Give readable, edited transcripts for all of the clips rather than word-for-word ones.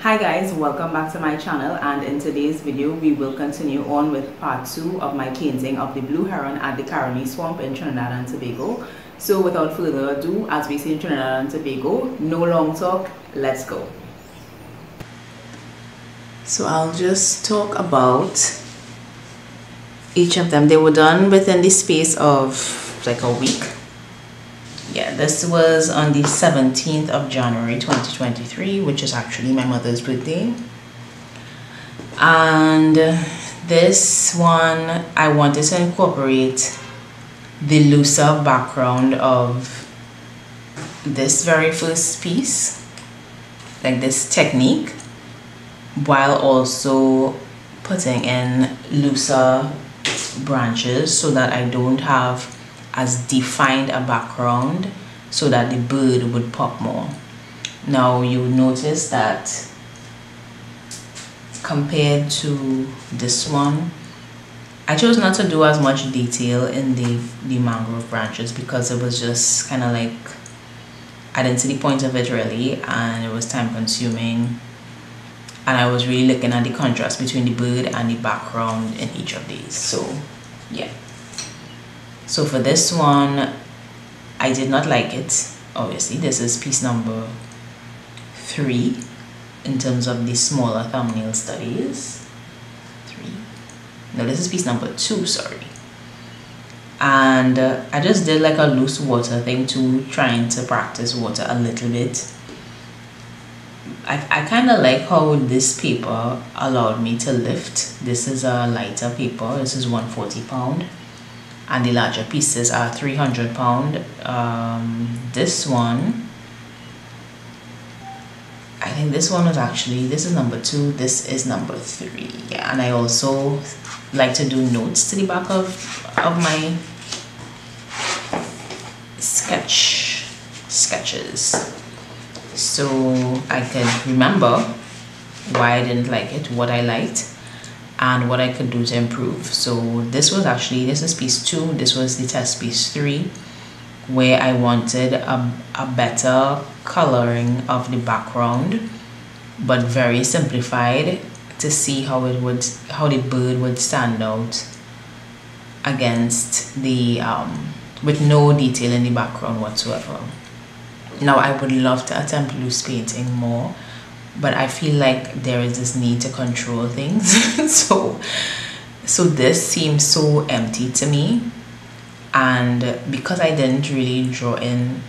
Hi guys, welcome back to my channel, and in today's video we will continue on with part 2 of my painting of the blue heron at the Caroni Swamp in Trinidad and Tobago. So without further ado, as we say in Trinidad and Tobago, no long talk, let's go. So I'll just talk about each of them. They were done within the space of like a week. Yeah, this was on the 17th of January 2023, which is actually my mother's birthday. And this one, I wanted to incorporate the looser background of this very first piece, like this technique, while also putting in looser branches so that I don't have as defined a background, so that the bird would pop more. Now you notice that compared to this one, I chose not to do as much detail in the mangrove branches because it was just kind of like, I didn't see the point of it really, and it was time consuming, and I was really looking at the contrast between the bird and the background in each of these. So yeah, so for this one I did not like it. Obviously this is piece number 3 in terms of the smaller thumbnail studies. 3, no, this is piece number 2, sorry. And I just did like a loose water thing too, trying to practice water a little bit. I kind of like how this paper allowed me to lift. This is a lighter paper, this is 140 pound, and the larger pieces are 300 pound. This one, I think this one was actually, this is number 2, this is number 3. Yeah, and I also like to do notes to the back of my sketches, so I could remember why I didn't like it, what I liked, and what I could do to improve. So this was actually, this is piece 2, this was the test piece 3, where I wanted a better coloring of the background, but very simplified, to see how the bird would stand out against the with no detail in the background whatsoever. Now I would love to attempt loose painting more, but I feel like there is this need to control things. so this seems so empty to me, and because I didn't really draw in,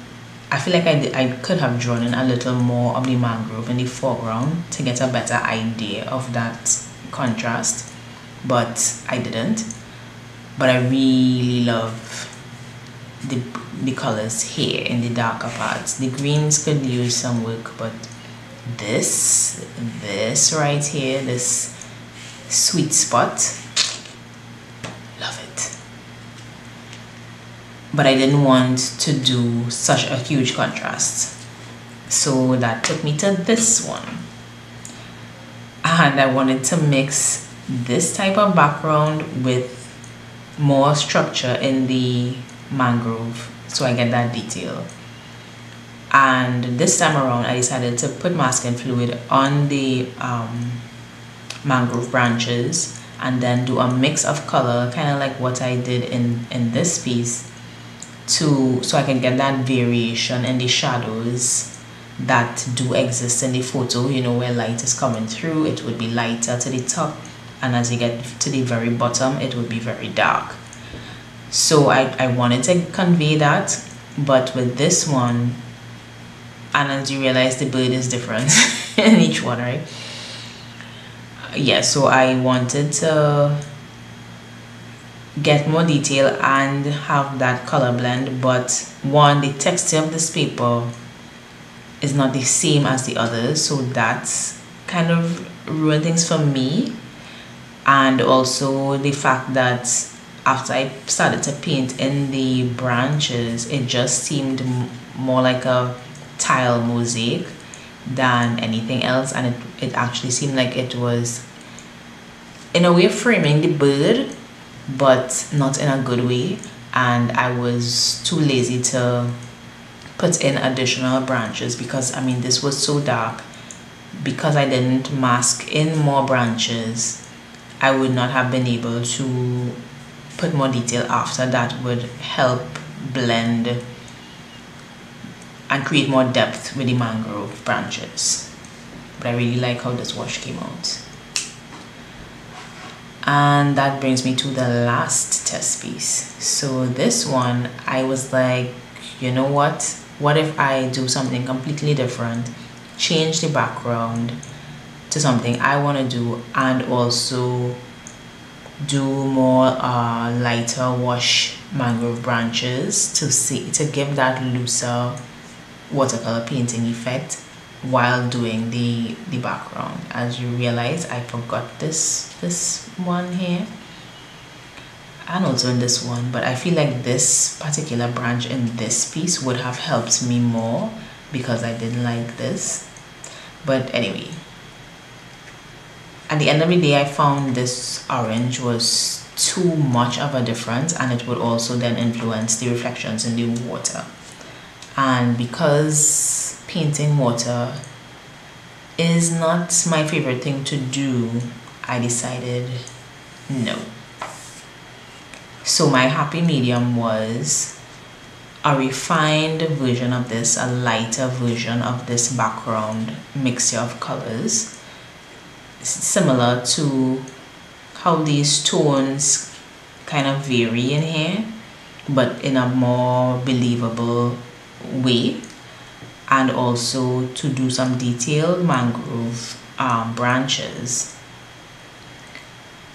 I feel like I could have drawn in a little more of the mangrove in the foreground to get a better idea of that contrast, but I didn't. But I really love the colors here in the darker parts. The greens could use some work, but this right here, this sweet spot, love it. But I didn't want to do such a huge contrast, so that took me to this one, and I wanted to mix this type of background with more structure in the mangrove, so I get that detail. And this time around I decided to put masking fluid on the mangrove branches, and then do a mix of color, kind of like what I did in this piece, so I can get that variation in the shadows that do exist in the photo. You know, where light is coming through, it would be lighter to the top, and as you get to the very bottom, it would be very dark. So I wanted to convey that, but with this one, and as you realize, the bird is different in each one, right? Yeah, so I wanted to get more detail and have that color blend, but one, the texture of this paper is not the same as the others, so that's kind of ruined things for me. And also the fact that after I started to paint in the branches, it just seemed more like a tile mosaic than anything else, and it actually seemed like it was in a way framing the bird, but not in a good way. And I was too lazy to put in additional branches because I mean this was so dark because I didn't mask in more branches, I would not have been able to put more detail after. That would help blend and create more depth with the mangrove branches. But I really like how this wash came out. And that brings me to the last test piece. So this one, I was like, you know what if I do something completely different, change the background to something I want to do, and also do more lighter wash mangrove branches to give that looser watercolor painting effect while doing the background. As you realize, I forgot this one here, and also in this one, but I feel like this particular branch in this piece would have helped me more because I didn't like this. But anyway, at the end of the day, I found this orange was too much of a difference, and it would also then influence the reflections in the water. And because painting water is not my favorite thing to do, I decided no. So my happy medium was a refined version of this, a lighter version of this background mixture of colors, similar to how these tones kind of vary in here, but in a more believable way. And also to do some detailed mangrove branches,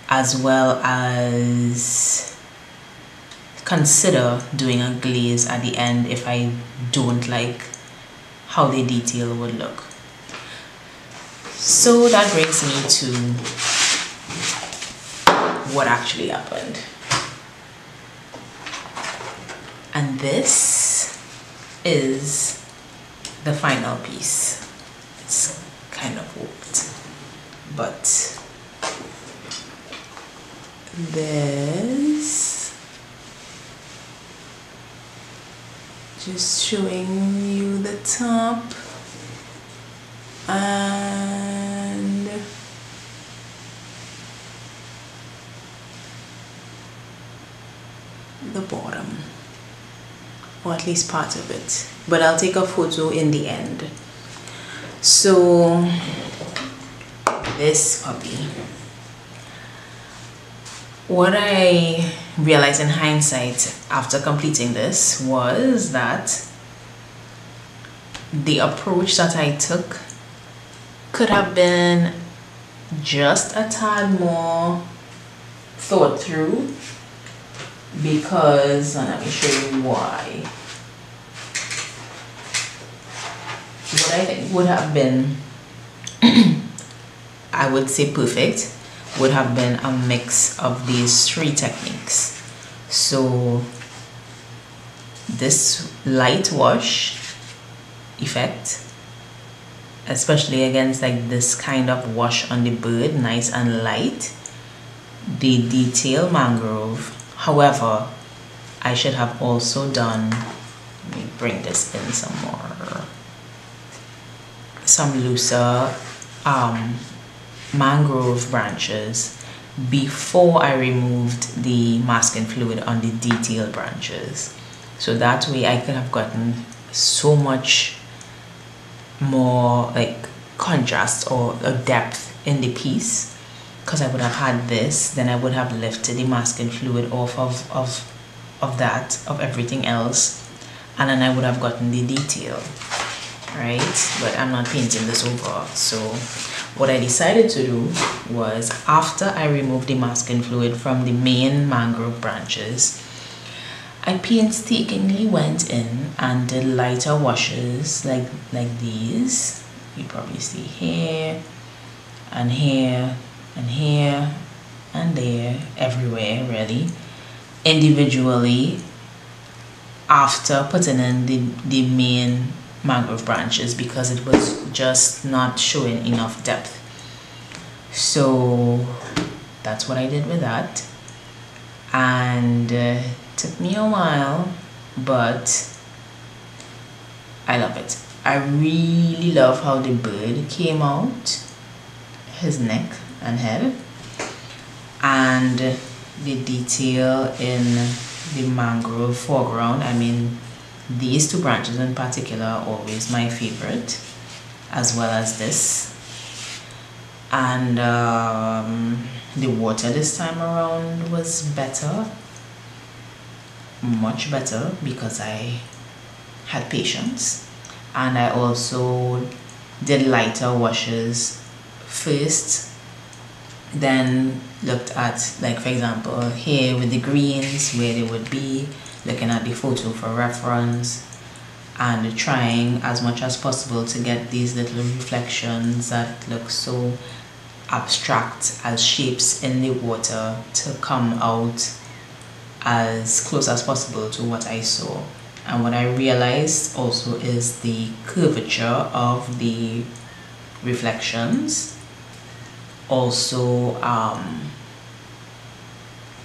as well as consider doing a glaze at the end if I don't like how the detail would look. So that brings me to what actually happened. And this is the final piece. It's kind of warped, but this, just showing you the top and the bottom, or at least part of it, but I'll take a photo in the end. So this puppy, what I realized in hindsight after completing this was that the approach that I took could have been just a tad more thought through, because, and let me show you why. What I think would have been I would say perfect would have been a mix of these three techniques. So this light wash effect, especially against like this kind of wash on the bird, nice and light, the detail mangrove. However, I should have also done, let me bring this in some more, some looser mangrove branches before I removed the masking fluid on the detail branches. So that way I could have gotten so much more like contrast or a depth in the piece, because I would have had this, then I would have lifted the masking fluid off of everything else, and then I would have gotten the detail, right? But I'm not painting this over. So what I decided to do was, after I removed the masking fluid from the main mangrove branches, I painstakingly went in and did lighter washes like these. You probably see here and here and here and there, everywhere really, individually, after putting in the main mangrove branches, because it was just not showing enough depth. So that's what I did with that, and took me a while, but I love it. I really love how the bird came out, his neck and head, and the detail in the mangrove foreground. I mean, these two branches in particular are always my favorite, as well as this. And the water this time around was better, much better, because I had patience. And I also did lighter washes first, then looked at, like for example here with the greens, where they would be, looking at the photo for reference, and trying as much as possible to get these little reflections that look so abstract as shapes in the water to come out as close as possible to what I saw. And what I realized also is the curvature of the reflections also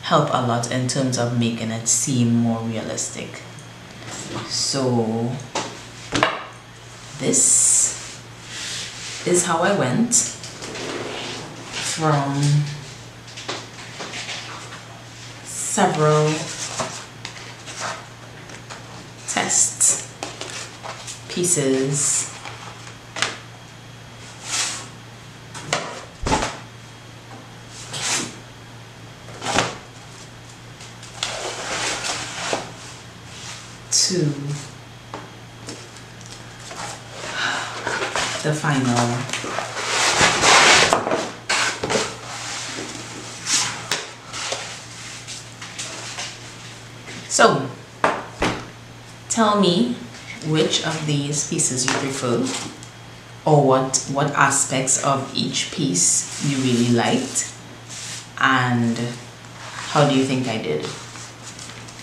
help a lot in terms of making it seem more realistic. So this is how I went from several test pieces to the final So tell me which of these pieces you prefer, or what aspects of each piece you really liked, and how do you think I did?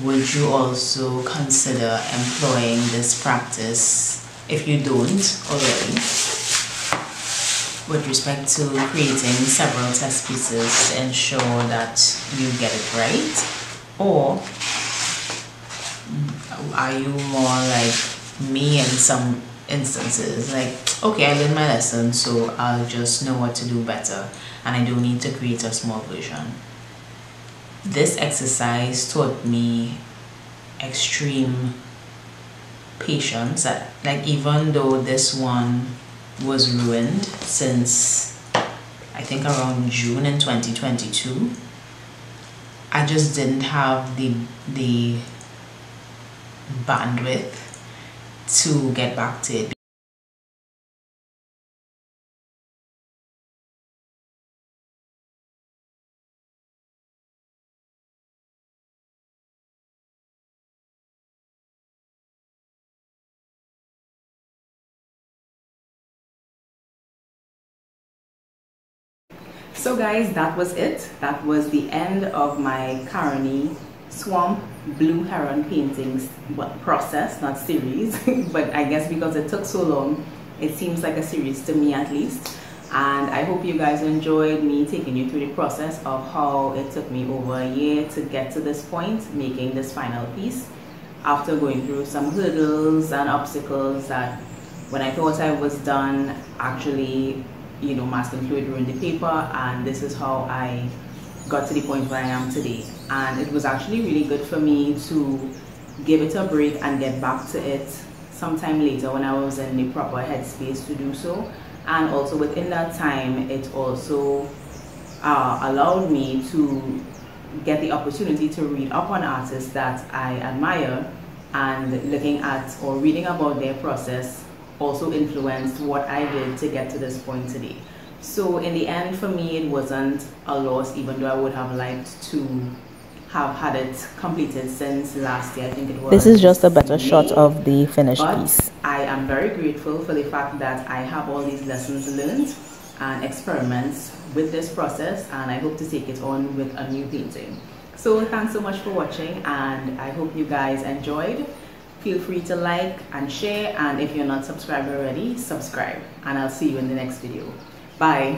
Would you also consider employing this practice, if you don't already, with respect to creating several test pieces to ensure that you get it right? Or are you more like me in some instances, like, okay, I learned my lesson, so I'll just know what to do better and I don't need to create a small version? This exercise taught me extreme patience. That, like, even though this one was ruined since I think around June in 2022, I just didn't have the bandwidth to get back to it. So guys, that was it. That was the end of my Caroni Swamp Blue Heron paintings process, not series. But I guess because it took so long, it seems like a series to me at least. And I hope you guys enjoyed me taking you through the process of how it took me over a year to get to this point, making this final piece, after going through some hurdles and obstacles that when I thought I was done, actually, you know, masking fluid ruined the paper, and this is how I got to the point where I am today. And it was actually really good for me to give it a break and get back to it sometime later when I was in the proper headspace to do so. And also within that time, it also allowed me to get the opportunity to read up on artists that I admire, and looking at or reading about their process also influenced what I did to get to this point today. So in the end, for me, it wasn't a loss, even though I would have liked to have had it completed since last year. I think it was. This is just a better shot of the finished But piece. I am very grateful for the fact that I have all these lessons learned and experiments with this process, and I hope to take it on with a new painting. So thanks so much for watching, and I hope you guys enjoyed. Feel free to like and share, and if you're not subscribed already, subscribe, and I'll see you in the next video. Bye.